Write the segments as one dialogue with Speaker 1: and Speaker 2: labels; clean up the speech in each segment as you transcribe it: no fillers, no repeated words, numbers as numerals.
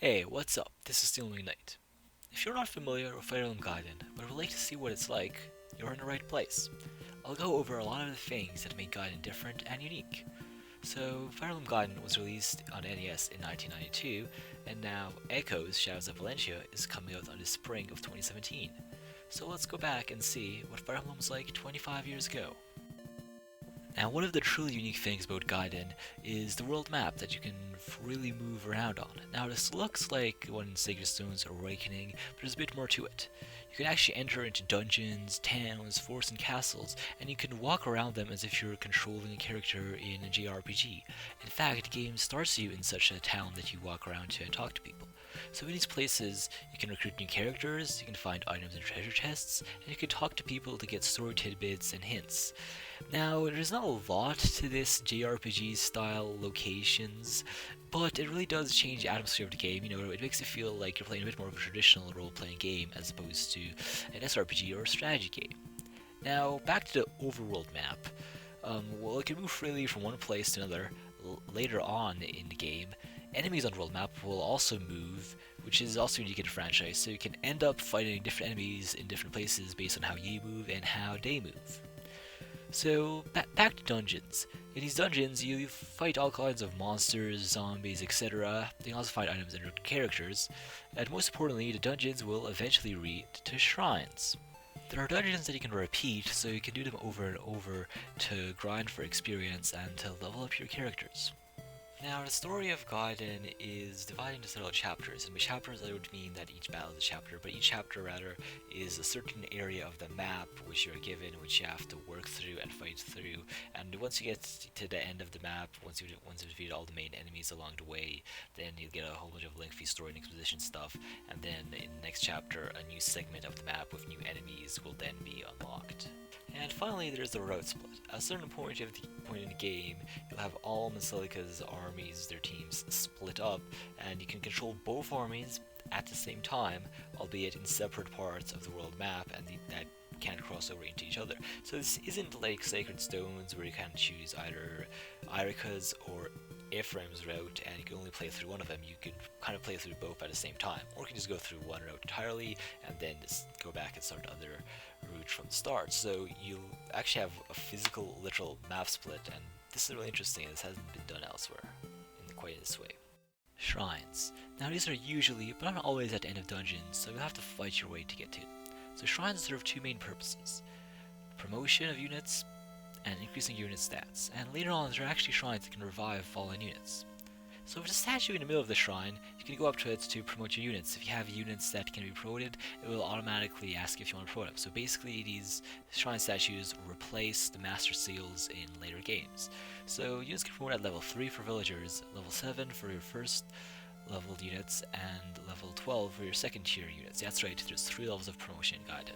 Speaker 1: Hey, what's up? This is the Only Knight. If you're not familiar with Fire Emblem Gaiden, but would like to see what it's like, you're in the right place. I'll go over a lot of the things that make Gaiden different and unique. So, Fire Emblem Gaiden was released on NES in 1992, and now Echoes, Shadows of Valentia is coming out on the spring of 2017. So let's go back and see what Fire Emblem was like 25 years ago. Now, one of the truly unique things about Gaiden is the world map that you can freely move around on. Now, this looks like one in Sacred Stone's Awakening, but there's a bit more to it. You can actually enter into dungeons, towns, forts, and castles, and you can walk around them as if you're controlling a character in a JRPG. In fact, the game starts you in such a town that you walk around to and talk to people. So in these places, you can recruit new characters, you can find items and treasure chests, and you can talk to people to get story tidbits and hints. Now, there's not a lot to this JRPG style locations, but it really does change the atmosphere of the game. It makes it feel like you're playing a bit more of a traditional role-playing game as opposed to an SRPG or a strategy game. Now, back to the overworld map. Well, it can move freely from one place to another later on in the game. Enemies on the world map will also move, which is also unique in the franchise, so you can end up fighting different enemies in different places based on how you move and how they move. So, back to dungeons. In these dungeons, you fight all kinds of monsters, zombies, etc. You can also find items and characters, and most importantly, the dungeons will eventually lead to shrines. There are dungeons that you can repeat, so you can do them over and over to grind for experience and to level up your characters. Now, the story of Gaiden is divided into several chapters, and by chapters I don't mean that each battle is a chapter, but each chapter, rather, is a certain area of the map which you're given, which you have to work through and fight through, and once you get to the end of the map, once you've defeated all the main enemies along the way, then you'll get a whole bunch of lengthy story and exposition stuff, and then in the next chapter, a new segment of the map with new enemies will then be unlocked. And finally, there's the route split. At a certain point in the game, you'll have Alm and Celica's armies, their teams, split up, and you can control both armies at the same time, albeit in separate parts of the world map, and that can't cross over into each other. So this isn't like Sacred Stones, where you can choose either Irika's or Ephraim's route, and you can only play through one of them. You can kind of play through both at the same time, or you can just go through one route entirely, and then just go back and start the other route from the start. So you'll actually have a physical, literal map split, and this is really interesting. This hasn't been done elsewhere in quite this way. Shrines. Now these are usually, but not always, at the end of dungeons, so you'll have to fight your way to get to them. So shrines serve two main purposes: promotion of units and increasing unit stats, and later on there are actually shrines that can revive fallen units. So if there's a statue in the middle of the shrine, you can go up to it to promote your units. If you have units that can be promoted, it will automatically ask if you want to promote them. So basically these shrine statues replace the master seals in later games. So units can promote at level 3 for villagers, level 7 for your first leveled units, and level 12 for your second tier units. That's right, there's 3 levels of promotion guided.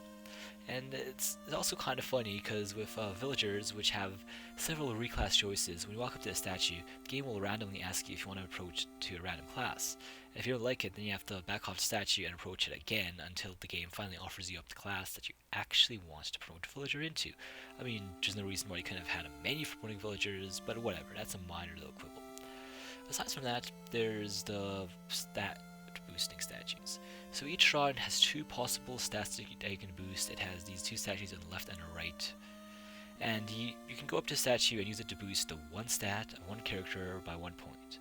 Speaker 1: And it's also kind of funny because with villagers, which have several reclass choices, when you walk up to a statue, the game will randomly ask you if you want to approach to a random class. And if you don't like it, then you have to back off the statue and approach it again until the game finally offers you up the class that you actually want to promote the villager into. I mean, there's no reason why you couldn't have had a menu for promoting villagers, but whatever, that's a minor little quibble. Aside from that, there's the stat boosting statues. So each shrine has 2 possible stats that you can boost. It has these 2 statues on the left and the right. And you can go up to a statue and use it to boost the 1 stat of 1 character by 1 point.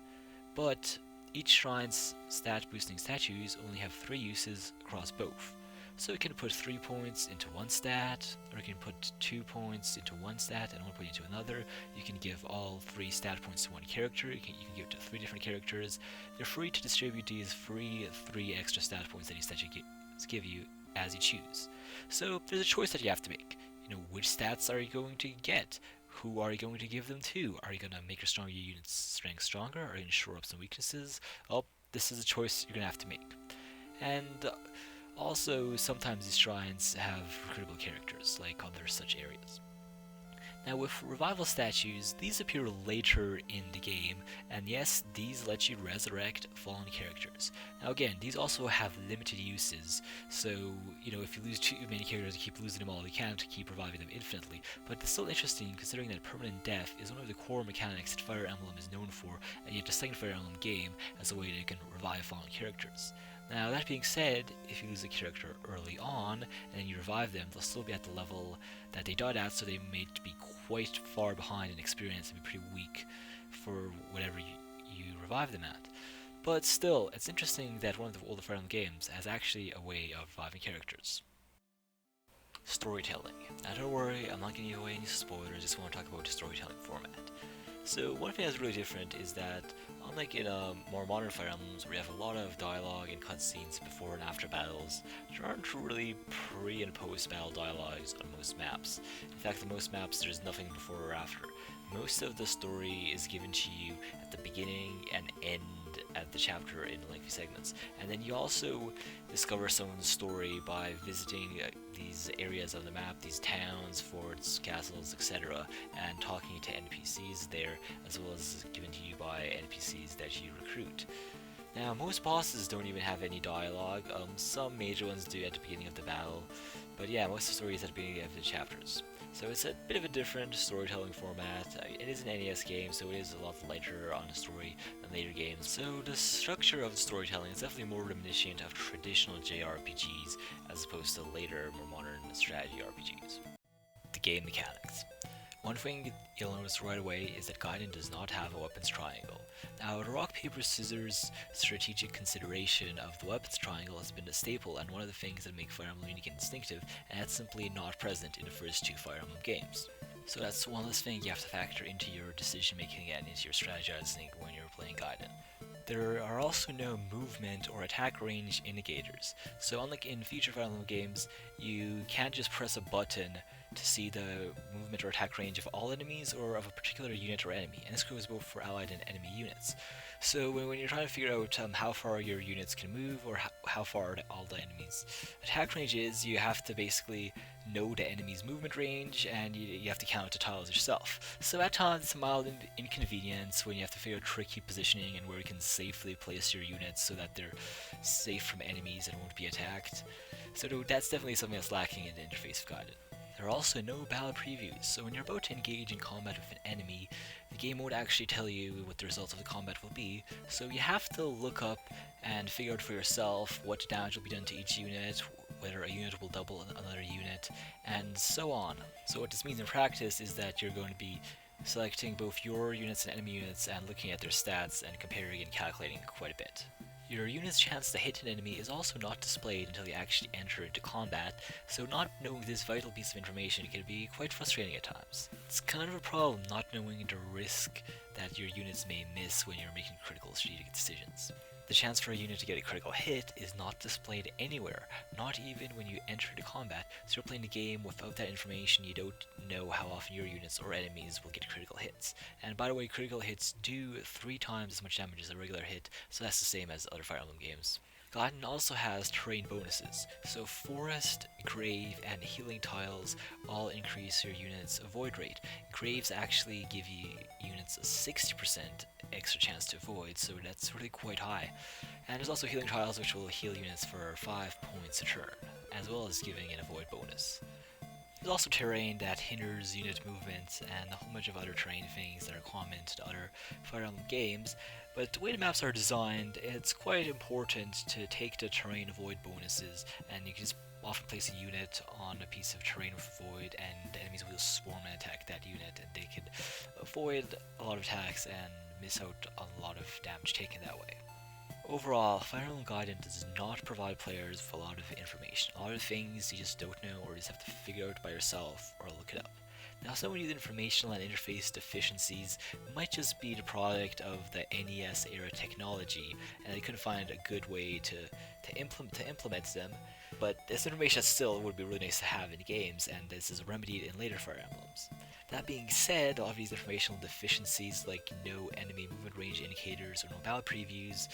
Speaker 1: But each shrine's stat boosting statues only have 3 uses across both. So you can put 3 points into 1 stat, or you can put 2 points into 1 stat and 1 point into another. You can give all 3 stat points to 1 character. You can give it to 3 different characters. They're free to distribute these free 3 extra stat points that each statue give you as you choose. So there's a choice that you have to make. Which stats are you going to get? Who are you going to give them to? Are you going to make your unit's strength stronger? Are you going to shore up some weaknesses? Well, this is a choice you're going to have to make. And also, sometimes these shrines have recruitable characters, like other such areas. Now with revival statues, these appear later in the game, and yes, these let you resurrect fallen characters. Now again, these also have limited uses, so if you lose too many characters, you keep losing them all, you can't keep reviving them infinitely, but it's still interesting considering that permanent death is one of the core mechanics that Fire Emblem is known for, and yet the second Fire Emblem game as a way that it can revive fallen characters. Now that being said, if you lose a character early on, and then you revive them, they'll still be at the level that they died at, so they may be quite far behind in experience and be pretty weak for whatever you revive them at. But still, it's interesting that one of the older Fire Emblem games has actually a way of reviving characters. Storytelling. Now don't worry, I'm not giving you away any spoilers, I just want to talk about the storytelling format. So one thing that's really different is that, unlike in more modern Fire Emblems where you have a lot of dialogue and cutscenes before and after battles, there aren't really pre- and post-battle dialogues on most maps. In fact, on most maps there's nothing before or after. Most of the story is given to you at the beginning and end at the chapter in lengthy segments. And then you also discover someone's story by visiting these areas of the map, these towns, forts, castles, etc., and talking to NPCs there, as well as given to you by NPCs that you recruit. Now, most bosses don't even have any dialogue. Some major ones do at the beginning of the battle, but yeah, most of the story is at the beginning of the chapters. So it's a bit of a different storytelling format. It is an NES game, so it is a lot lighter on the story than later games. So the structure of the storytelling is definitely more reminiscent of traditional JRPGs as opposed to later, more modern strategy RPGs. The game mechanics. One thing you'll notice right away is that Gaiden does not have a weapons triangle. Now, the rock, paper, scissors strategic consideration of the weapons triangle has been a staple and one of the things that make Fire Emblem unique and distinctive, and that's simply not present in the first two Fire Emblem games. So that's one less thing you have to factor into your decision making and into your strategizing when you're playing Gaiden. There are also no movement or attack range indicators, so unlike in future Fire Emblem games, you can't just press a button to see the movement or attack range of all enemies or of a particular unit or enemy, and this goes both for allied and enemy units. So when you're trying to figure out how far your units can move or how far all the enemies' attack range is, you have to basically know the enemy's movement range, and you have to count the tiles yourself. So at times it's a mild inconvenience when you have to figure out tricky positioning and where you can safely place your units so that they're safe from enemies and won't be attacked. So that's definitely something that's lacking in the interface of Gaiden. There are also no battle previews, so when you're about to engage in combat with an enemy, the game won't actually tell you what the results of the combat will be, so you have to look up and figure out for yourself what damage will be done to each unit, whether a unit will double another unit, and so on. So what this means in practice is that you're going to be selecting both your units and enemy units and looking at their stats and comparing and calculating quite a bit. Your unit's chance to hit an enemy is also not displayed until you actually enter into combat, so not knowing this vital piece of information can be quite frustrating at times. It's kind of a problem not knowing the risk that your units may miss when you're making critical strategic decisions. The chance for a unit to get a critical hit is not displayed anywhere, not even when you enter into combat, so you're playing the game without that information. You don't know how often your units or enemies will get critical hits. And by the way, critical hits do 3 times as much damage as a regular hit, so that's the same as other Fire Emblem games. Gaiden also has terrain bonuses, so forest, grave, and healing tiles all increase your unit's avoid rate. Graves actually give you units a 60% extra chance to avoid, so that's really quite high. And there's also healing tiles which will heal units for 5 points a turn, as well as giving an avoid bonus. There's also terrain that hinders unit movement and a whole bunch of other terrain things that are common to other Fire Emblem games, but the way the maps are designed, it's quite important to take the terrain avoid bonuses, and you can just often place a unit on a piece of terrain with void, and the enemies will swarm and attack that unit, and they can avoid a lot of attacks and miss out on a lot of damage taken that way. Overall, Fire Emblem Gaiden does not provide players with a lot of information. A lot of things you just don't know or just have to figure out by yourself or look it up. Now, some of these informational and interface deficiencies might just be the product of the NES era technology, and they couldn't find a good way to implement them, but this information still would be really nice to have in games, and this is remedied in later Fire Emblems. That being said, a lot of these informational deficiencies, like no enemy movement range indicators or no battle previews,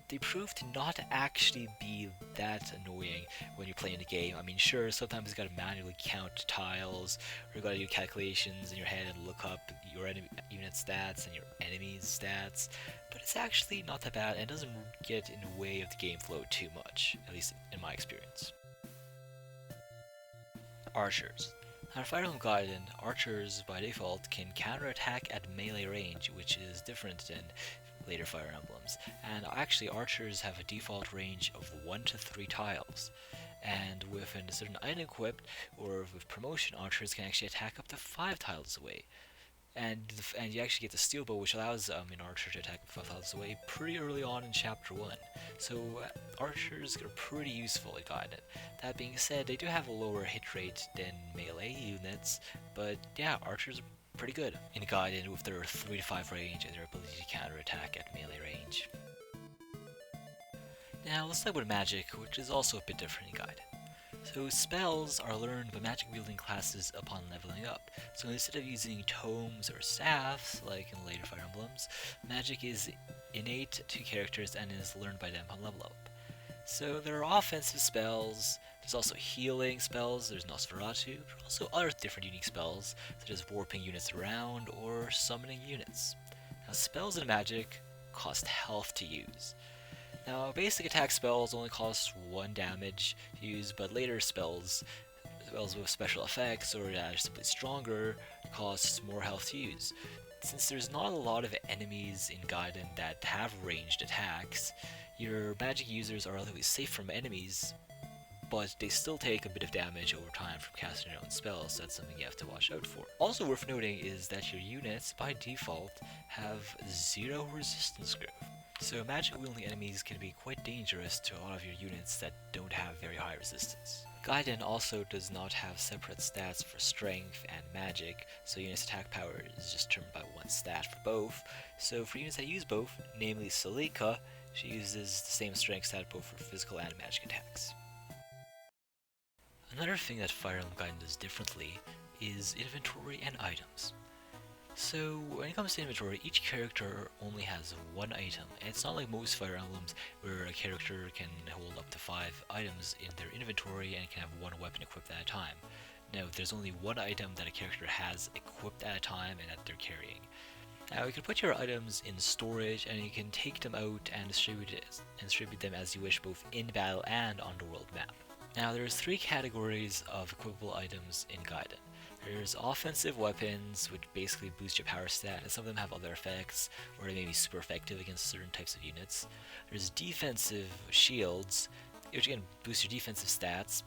Speaker 1: they prove to not actually be that annoying when you're playing the game. I mean, sure, sometimes you gotta manually count tiles, or you gotta do calculations in your head and look up your unit stats and your enemy's stats, but it's actually not that bad and doesn't get in the way of the game flow too much, at least in my experience. Archers. Now, in Fire Emblem Gaiden, archers by default can counterattack at melee range, which is different than later Fire Emblems. And actually, archers have a default range of 1 to 3 tiles. And with a certain item equipped, or with promotion, archers can actually attack up to 5 tiles away. And you actually get the steel bow, which allows an archer to attack 5 tiles away pretty early on in Chapter 1. So archers are pretty useful in Gaiden. That being said, they do have a lower hit rate than melee units, but yeah, archers are pretty good in Gaiden with their 3 to 5 range and their ability to counterattack at melee range. Now let's talk about magic, which is also a bit different in Gaiden. So spells are learned by magic wielding classes upon leveling up. So instead of using tomes or staffs, like in later Fire Emblems, magic is innate to characters and is learned by them upon level up. So there are offensive spells, there's also healing spells, there's Nosferatu, but also other different unique spells, such as warping units around or summoning units. Now spells in magic cost health to use. Now, basic attack spells only cost 1 damage to use, but later spells with special effects or that are simply stronger, cost more health to use. Since there's not a lot of enemies in Gaiden that have ranged attacks, your magic users are relatively safe from enemies, but they still take a bit of damage over time from casting their own spells, so that's something you have to watch out for. Also worth noting is that your units, by default, have 0 resistance growth. So magic wielding enemies can be quite dangerous to a lot of your units that don't have very high resistance. Gaiden also does not have separate stats for strength and magic, so units' attack power is just determined by 1 stat for both. So for units that use both, namely Celica, she uses the same strength stat both for physical and magic attacks. Another thing that Fire Emblem Gaiden does differently is inventory and items. So when it comes to inventory, each character only has 1 item, and it's not like most Fire Emblems where a character can hold up to 5 items in their inventory and can have 1 weapon equipped at a time. Now, there's only 1 item that a character has equipped at a time and that they're carrying. Now, you can put your items in storage and you can take them out and distribute them as you wish, both in battle and on the world map. Now, there's 3 categories of equipable items in Gaiden. There's offensive weapons, which basically boost your power stat, and some of them have other effects, or they may be super effective against certain types of units. There's defensive shields, which again boost your defensive stats,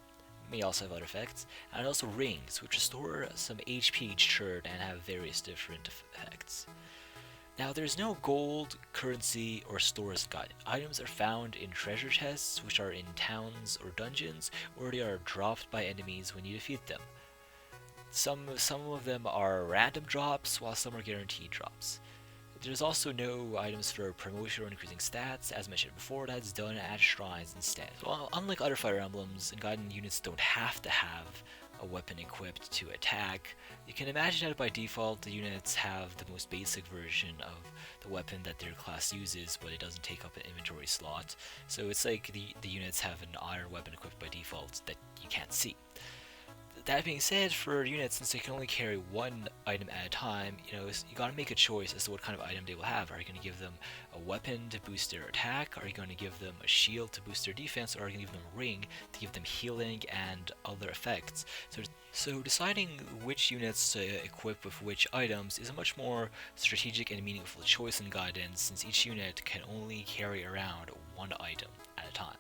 Speaker 1: may also have other effects, and also rings, which restore some HP each turn and have various different effects. Now, there's no gold, currency, or stores in Gaiden. Items are found in treasure chests, which are in towns or dungeons, or they are dropped by enemies when you defeat them. Some of them are random drops, while some are guaranteed drops. There's also no items for promotion or increasing stats. As mentioned before, that's done at shrines instead. So, unlike other Fire Emblems, in Gaiden units don't have to have a weapon equipped to attack. You can imagine that by default the units have the most basic version of the weapon that their class uses, but it doesn't take up an inventory slot. So it's like the units have an iron weapon equipped by default that you can't see. That being said, for units, since they can only carry 1 item at a time, you gotta make a choice as to what kind of item they will have. Are you going to give them a weapon to boost their attack? Are you going to give them a shield to boost their defense? Or are you going to give them a ring to give them healing and other effects? So deciding which units to equip with which items is a much more strategic and meaningful choice in Gaiden, since each unit can only carry around 1 item at a time.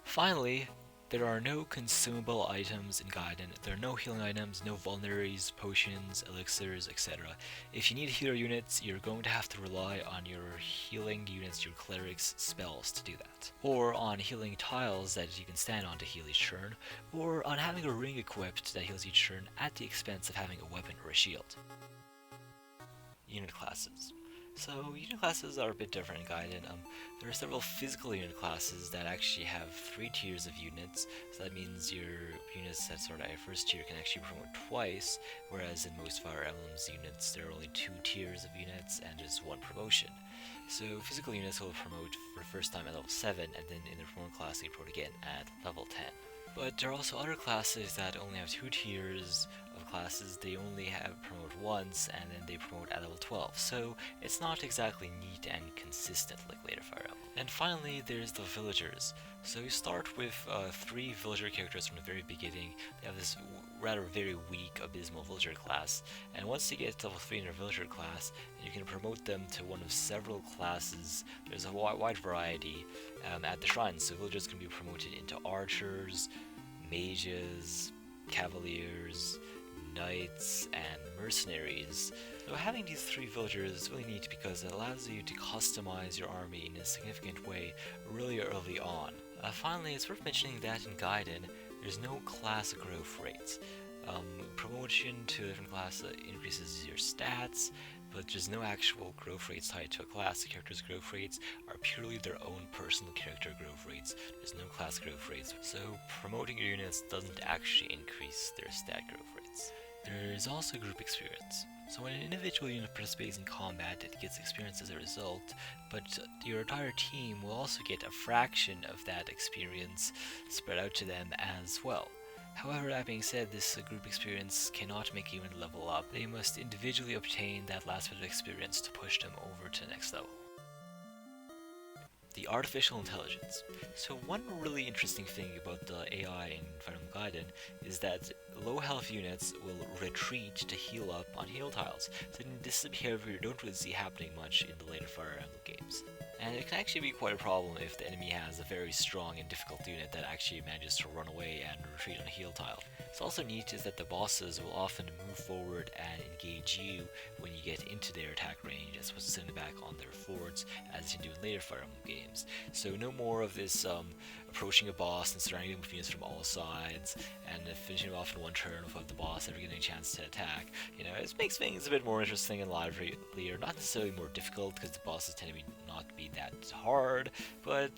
Speaker 1: Finally, there are no consumable items in Gaiden. There are no healing items, no vulneraries, potions, elixirs, etc. If you need healer units, you're going to have to rely on your healing units, your cleric's spells to do that. Or on healing tiles that you can stand on to heal each turn, or on having a ring equipped that heals each turn at the expense of having a weapon or a shield. Unit classes. So, unit classes are a bit different in Gaiden. There are several physical unit classes that actually have 3 tiers of units, so that means your units that start at your first tier can actually promote twice, whereas in most Fire Emblem's units there are only 2 tiers of units and just one promotion. So, physical units will promote for the first time at level 7, and then in the promote class they promote again at level 10. But there are also other classes that only have 2 tiers of classes. They only have promote once, and then they promote at level 12. So it's not exactly neat and consistent like later Fire Emblem. And finally, there's the villagers. So you start with 3 villager characters from the very beginning. They have this rather very weak, abysmal villager class. And once you get to level 3 in their villager class, you can promote them to one of several classes. There's a wide variety at the shrines. So villagers can be promoted into archers, mages, cavaliers, knights, and mercenaries. So having these 3 villagers is really neat because it allows you to customize your army in a significant way really early on. Finally, it's worth mentioning that in Gaiden, there's no class growth rates. Promotion to a different class increases your stats, but there's no actual growth rates tied to a class. The characters' growth rates are purely their own personal character growth rates. There's no class growth rates, so promoting your units doesn't actually increase their stat growth rates. There is also group experience. So when an individual unit participates in combat, it gets experience as a result, but your entire team will also get a fraction of that experience spread out to them as well. However, that being said, this group experience cannot make a unit level up. They must individually obtain that last bit of experience to push them over to the next level. The artificial intelligence. So one really interesting thing about the AI in Fire Emblem Gaiden is that low health units will retreat to heal up on heal tiles. So this is a behavior you don't really see happening much in the later Fire Emblem games. And it can actually be quite a problem if the enemy has a very strong and difficult unit that actually manages to run away and retreat on a heal tile. What's also neat is that the bosses will often move forward and engage you when you get into their attack range as opposed to sitting back on their forts as you do in later Fire Emblem games. So no more of this approaching a boss and surrounding them with units from all sides and finishing off in one turn without the boss ever getting a chance to attack. You know, it makes things a bit more interesting and livelier, not necessarily more difficult because the bosses tend to not be that hard, but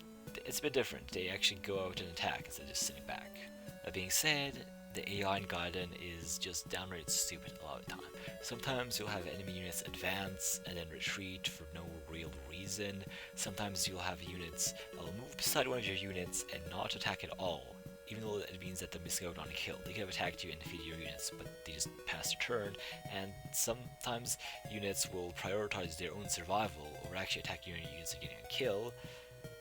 Speaker 1: it's a bit different. They actually go out and attack instead of just sitting back. That being said, the AI in Gaiden is just downright stupid a lot of the time. Sometimes you'll have enemy units advance and then retreat for no real reason. Sometimes you'll have units that will move beside one of your units and not attack at all, even though it means that they're missing out on a kill. They could have attacked you and defeated your units, but they just passed a turn, and sometimes units will prioritize their own survival over actually attacking your units and getting a kill,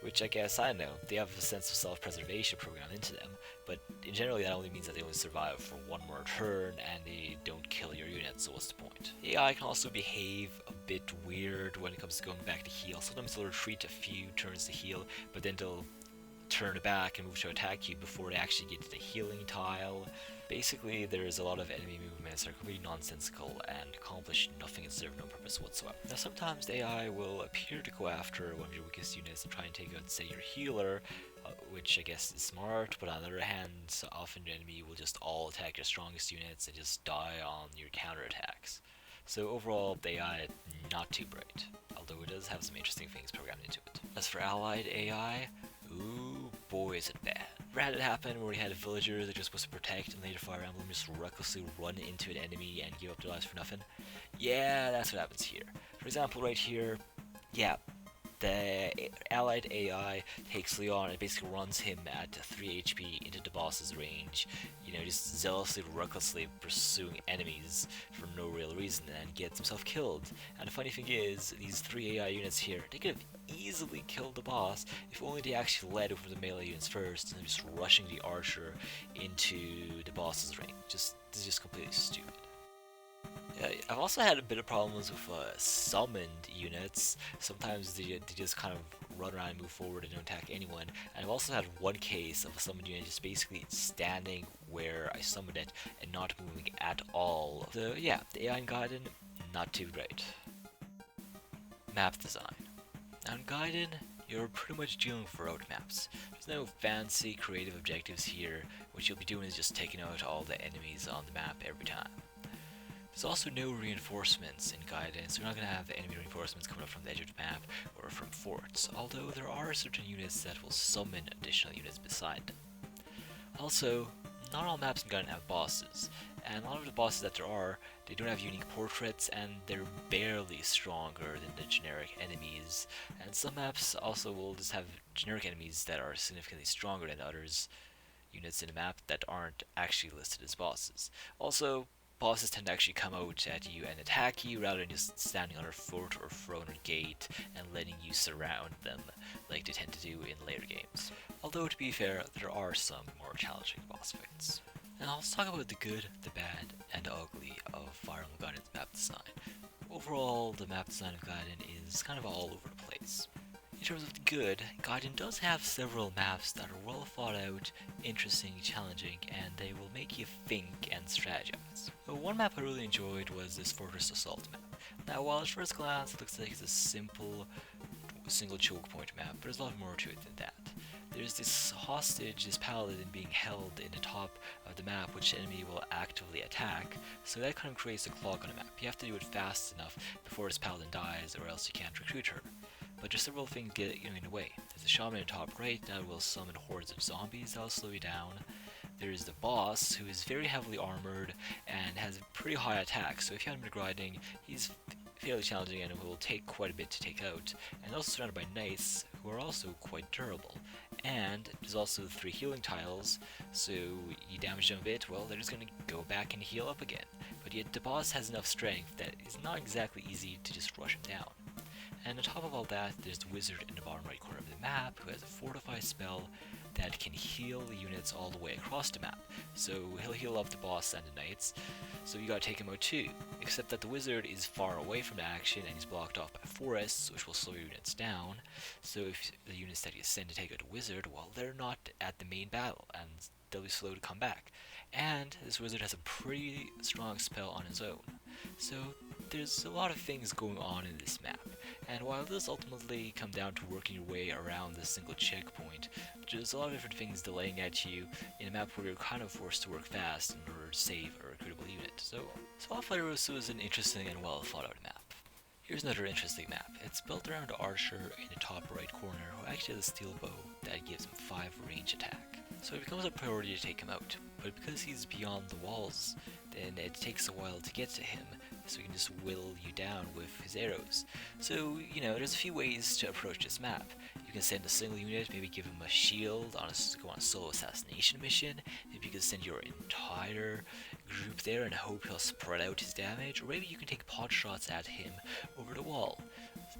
Speaker 1: which I guess, I don't know, they have a sense of self-preservation programmed into them, but in general that only means that they only survive for one more turn and they don't kill your unit, so what's the point? The AI can also behave a bit weird when it comes to going back to heal. Sometimes they'll retreat a few turns to heal, but then they'll turn back and move to attack you before they actually get to the healing tile. Basically, there's a lot of enemy movements that are completely nonsensical and accomplish nothing and serve no purpose whatsoever. Now, sometimes the AI will appear to go after one of your weakest units and try and take out, say, your healer, which I guess is smart, but on the other hand, often the enemy will just all attack your strongest units and just die on your counterattacks. So overall, the AI not too bright, although it does have some interesting things programmed into it. As for allied AI, ooh boy is it bad. Ever had it happen where you had a villager that you're supposed to protect and later Fire Emblem just recklessly run into an enemy and give up their lives for nothing? Yeah, that's what happens here. For example, right here, yeah, the allied AI takes Leon and basically runs him at 3 HP into the boss's range, you know, just zealously, recklessly pursuing enemies for no real reason and gets himself killed. And the funny thing is, these 3 AI units here, they could have easily killed the boss if only they actually led with the melee units first and just rushing the archer into the boss's range. This is just completely stupid. I've also had a bit of problems with summoned units. Sometimes they just kind of run around and move forward and don't attack anyone. And I've also had one case of a summoned unit just basically standing where I summoned it and not moving at all. So yeah, the AI in Gaiden, not too great. Map design. Now in Gaiden, you're pretty much dealing with road maps. There's no fancy creative objectives here. What you'll be doing is just taking out all the enemies on the map every time. There's also no reinforcements in Gaiden, so you're not going to have enemy reinforcements coming up from the edge of the map or from forts, although there are certain units that will summon additional units beside them. Also, not all maps in Gaiden have bosses, and a lot of the bosses that there are, they don't have unique portraits, and they're barely stronger than the generic enemies, and some maps also will just have generic enemies that are significantly stronger than others, units in the map that aren't actually listed as bosses. Also, bosses tend to actually come out at you and attack you rather than just standing on a fort or throne or gate and letting you surround them like they tend to do in later games. Although, to be fair, there are some more challenging boss fights. Now let's talk about the good, the bad, and the ugly of Fire Emblem Gaiden's map design. Overall, the map design of Gaiden is kind of all over the place. In terms of the good, Gaiden does have several maps that are well thought out, interesting, challenging, and they will make you think and strategize. So one map I really enjoyed was this Fortress Assault map. Now while at first glance it looks like it's a simple single choke point map, but there's a lot more to it than that. There's this hostage, this paladin being held in the top of the map which the enemy will actively attack, so that kind of creates a clog on the map. You have to do it fast enough before this paladin dies or else you can't recruit her. But just several things get in the way. There's a shaman in the top right that will summon hordes of zombies that will slow you down. There's the boss, who is very heavily armored and has a pretty high attack, so if you haven't been grinding, he's fairly challenging and it will take quite a bit to take out. And also surrounded by knights, who are also quite durable. And there's also 3 healing tiles, so you damage them a bit, well, they're just going to go back and heal up again. But yet the boss has enough strength that it's not exactly easy to just rush him down. And on top of all that, there's the wizard in the bottom right corner of the map who has a fortify spell that can heal units all the way across the map. So he'll heal up the boss and the knights, so you gotta take him out too. Except that the wizard is far away from the action and he's blocked off by forests, which will slow your units down. So if the units that you send to take out the wizard, well, they're not at the main battle and they'll be slow to come back. And this wizard has a pretty strong spell on his own. So there's a lot of things going on in this map, and while it does ultimately come down to working your way around this single checkpoint, there's a lot of different things delaying at you in a map where you're kind of forced to work fast in order to save a recruitable unit. So Fire Emblem is an interesting and well thought out map. Here's another interesting map. It's built around the archer in the top right corner who actually has a steel bow that gives him 5 range attack. So it becomes a priority to take him out, but because he's beyond the walls, then it takes a while to get to him, so he can just whittle you down with his arrows. So, there's a few ways to approach this map. You can send a single unit, maybe give him a shield, go on a solo assassination mission, maybe you can send your entire group there and hope he'll spread out his damage, or maybe you can take pot shots at him over the wall.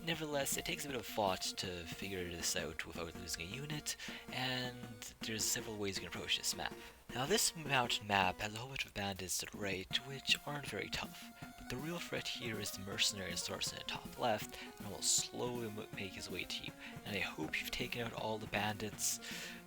Speaker 1: Nevertheless, it takes a bit of thought to figure this out without losing a unit, and there's several ways you can approach this map. Now this mountain map has a whole bunch of bandits to the right, which aren't very tough, but the real threat here is the mercenary that starts in the top left, and will slowly make his way to you, and I hope you've taken out all the bandits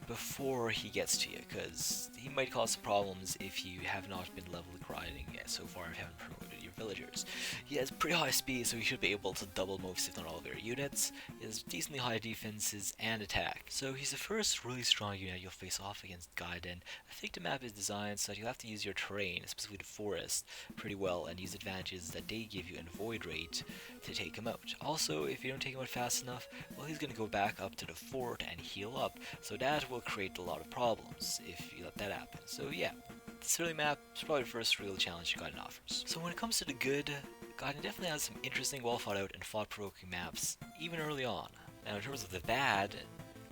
Speaker 1: before he gets to you, because he might cause problems if you have not been level grinding yet so far, if you haven't promoted your villagers. He has pretty high speed, so he should be able to double most if not all of your units. He has decently high defenses and attack, so he's the first really strong unit you'll face off against Gaiden. I think the map is designed so that you'll have to use your terrain, specifically the forest, pretty well and use advantages that they give you in void rate to take him out. Also, if you don't take him out fast enough, well, he's going to go back up to the fort and heal up, so that will create a lot of problems if you let that happen. So yeah, this early map is probably the first real challenge Gaiden offers. So when it comes to the good, Gaiden definitely has some interesting, well thought out and thought-provoking maps, even early on. Now in terms of the bad,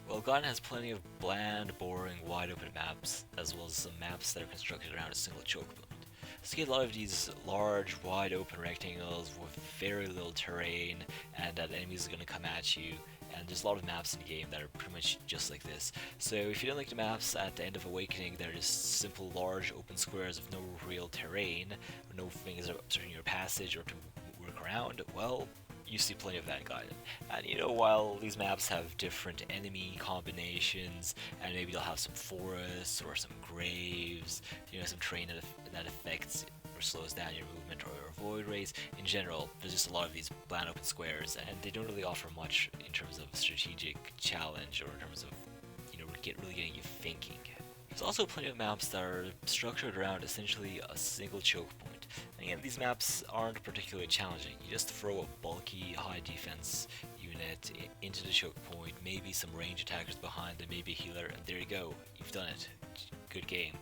Speaker 1: well, Gaiden has plenty of bland, boring, wide open maps, as well as some maps that are constructed around a single choke point. So you get a lot of these large, wide open rectangles with very little terrain, and that enemies are going to come at you, and there's a lot of maps in the game that are pretty much just like this. So if you don't like the maps at the end of Awakening, they're just simple large open squares with no real terrain, no things obstructing your passage or to work around, well, you see plenty of that in Gaiden. And while these maps have different enemy combinations, and maybe they'll have some forests or some graves, some terrain that affects or slows down your movement or void rays, in general, there's just a lot of these bland open squares, and they don't really offer much in terms of strategic challenge or in terms of, really getting you thinking. There's also plenty of maps that are structured around essentially a single choke point. And again, these maps aren't particularly challenging. You just throw a bulky, high defense unit into the choke point, maybe some range attackers behind them, maybe a healer, and there you go. You've done it. Good game.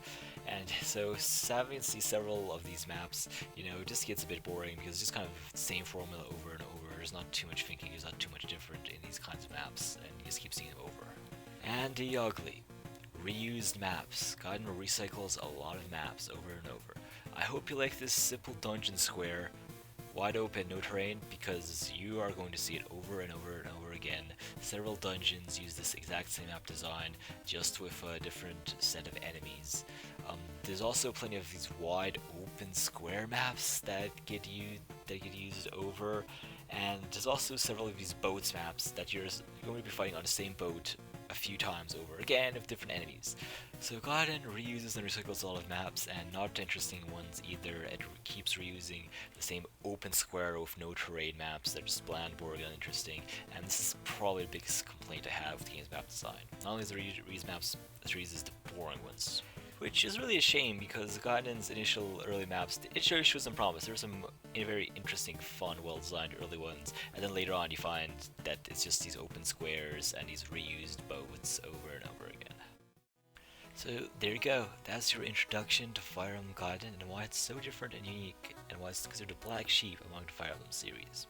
Speaker 1: And so having to see several of these maps, it just gets a bit boring because it's just kind of the same formula over and over. There's not too much thinking, there's not too much different in these kinds of maps, and you just keep seeing them over. And the ugly. Reused maps. Gaiden recycles a lot of maps over and over. I hope you like this simple dungeon square, wide open, no terrain, because you are going to see it over and over and over again. Several dungeons use this exact same map design, just with a different set of enemies. There's also plenty of these wide open square maps that get used over, and there's also several of these boats maps that you're going to be fighting on the same boat a few times over, again with different enemies. So Gaiden reuses and recycles a lot of maps, and not interesting ones either. It keeps reusing the same open square with no terrain maps that are just bland, boring, and uninteresting, and this is probably the biggest complaint I have with the game's map design. Not only does it reuse maps, it reuses the boring ones. Which is really a shame, because Gaiden's initial early maps, it shows some promise. There were some very interesting, fun, well-designed early ones, and then later on you find that it's just these open squares and these reused boats over and over again. So there you go, that's your introduction to Fire Emblem Gaiden and why it's so different and unique, and why it's considered a black sheep among the Fire Emblem series.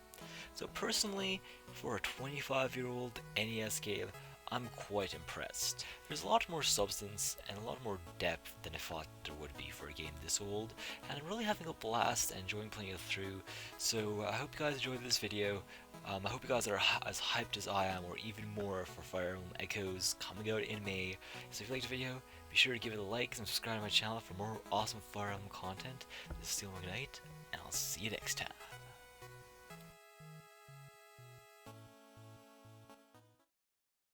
Speaker 1: So personally, for a 25-year-old NES game, I'm quite impressed. There's a lot more substance and a lot more depth than I thought there would be for a game this old, and I'm really having a blast and enjoying playing it through. So I hope you guys enjoyed this video. I hope you guys are as hyped as I am, or even more, for Fire Emblem Echoes coming out in May. So if you liked the video, be sure to give it a like and subscribe to my channel for more awesome Fire Emblem content. This is Alm and Celica, and I'll see you next time.